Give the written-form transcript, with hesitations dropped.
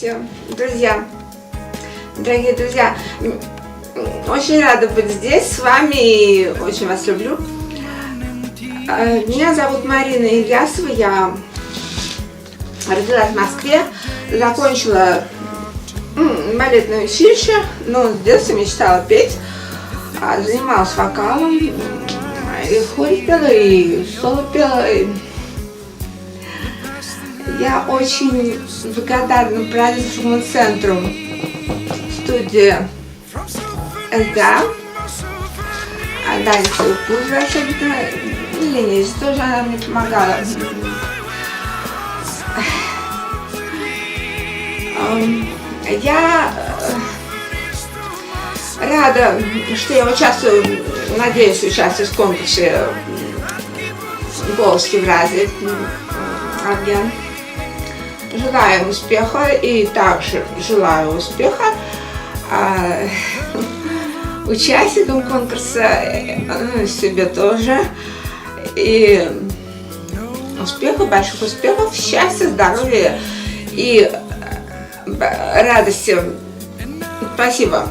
Здравствуйте, друзья, дорогие друзья. Очень рада быть здесь с вами и очень вас люблю. Меня зовут Марина Ильясова, я родилась в Москве, закончила балетное училище, но с детства мечтала петь, занималась вокалом, и в хоре пела, и соло пела. Я очень благодарна продюсерскому центру студии СДА, Дарье Кузовой особенно, и Лене тоже она мне помогала. Я рада, что я участвую, надеюсь, участвую в конкурсе «Голос Евразии». Желаю успеха и также желаю успеха участникам конкурса, себе тоже. И успехов, больших успехов, счастья, здоровья и радости. Спасибо.